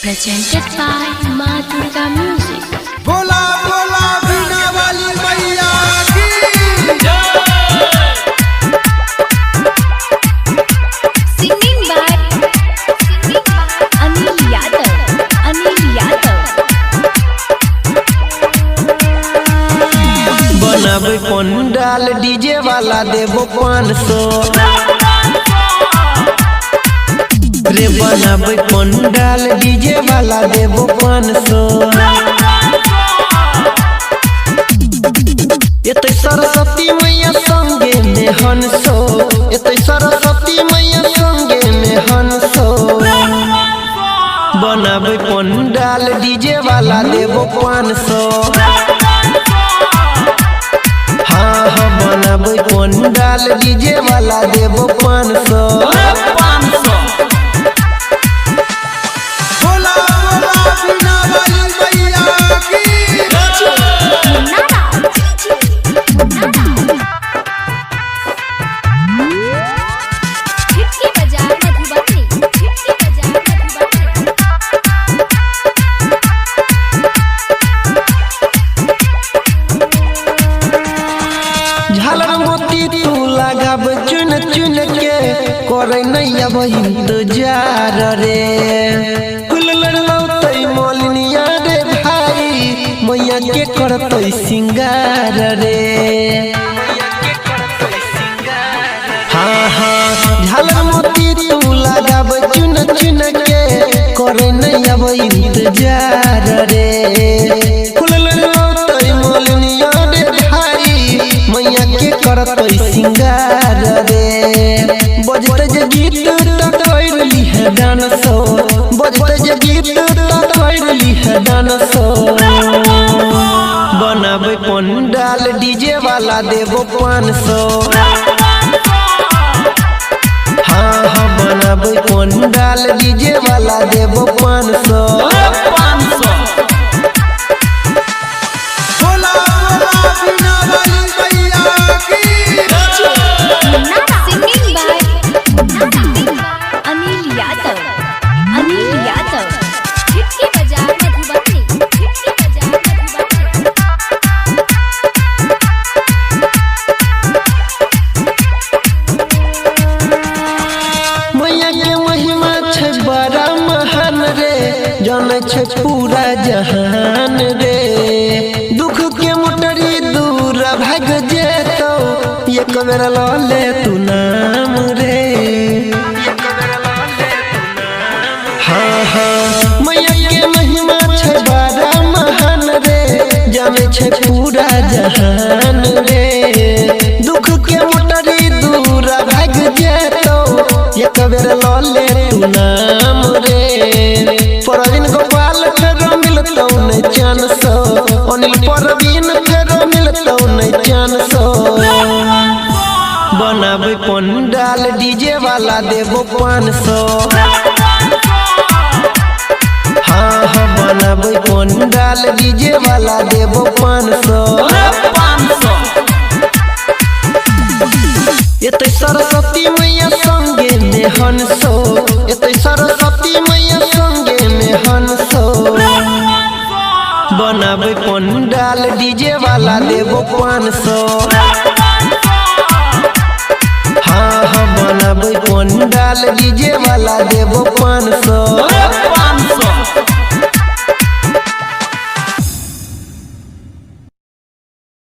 Presented by Ma Durga Music. बोला बोला बीना वाली मैया की Singing by Anil Yadav. बनाबे पंडाल डीजे वाला देबो 500 रे बनाबे पंडाल डीजे वाला देबो 500 एते सरस्वती मैया संगे में हंसो एते सरस्वती मैया संगे में हंसो बनाबे पंडाल डीजे वाला देबो 500 हाँ बनाबे पंडाल डीजे वाला देबो 500 बोला बोला बीना वाली मैया की खिड़की बाजार मधुबनी। झालर मोती तू लगाब चुन चुन के करे नैया इंतजार रे फूल लड़लौतै मोलनिया रे भाई मैया के करतै सिंगार रे हाँ हाँ झालर मोती तू लगाब चुन चुन के करे नैया इंतजार रे फूल लड़लौतै मोलनिया रे भाई मैया के करतै सिंगार रे बजते जे गीत त करली है डांस बजते जे गीत त करली है डांस बनाबे पंडाल डीजे वाला देबो 500 हाँ हाँ बनाबे पंडाल डीजे वाला देबो 500 बोला बोला बीना वाली मैया की Singing by Anil Yadav. खिड़की बाजार मधुबनी। मैया के महिमा छै बड़ा महान रे जाने छै पूरा जहान रे दुख के मोटरी दूर भाग जेतो एक बेर ल ले तू नाम रे हाँ हाँ मैया के महिमा छै बड़ा महान रे जाने छै पूरा जहान रे दुख के मोटरी दूर भाग जेतो एक बेर ल ले तू नाम रे परवीन गोपाल फेरो मिलतौ नै चान सो अनिल परवीन फेरो मिलतौ नै चान सो बनाबे पंडाल डीजे वाला देबो 500 हाँ हाँ बनाबे पंडाल डीजे वाला देबो 500 एते सरस्वती मैया संगे में हंसो एते सरस्वती मैया संगे में हंसो बनाबे पंडाल डीजे वाला देबो 500 हाँ हाँ बनाबे पंडाल डीजे वाला देबो 500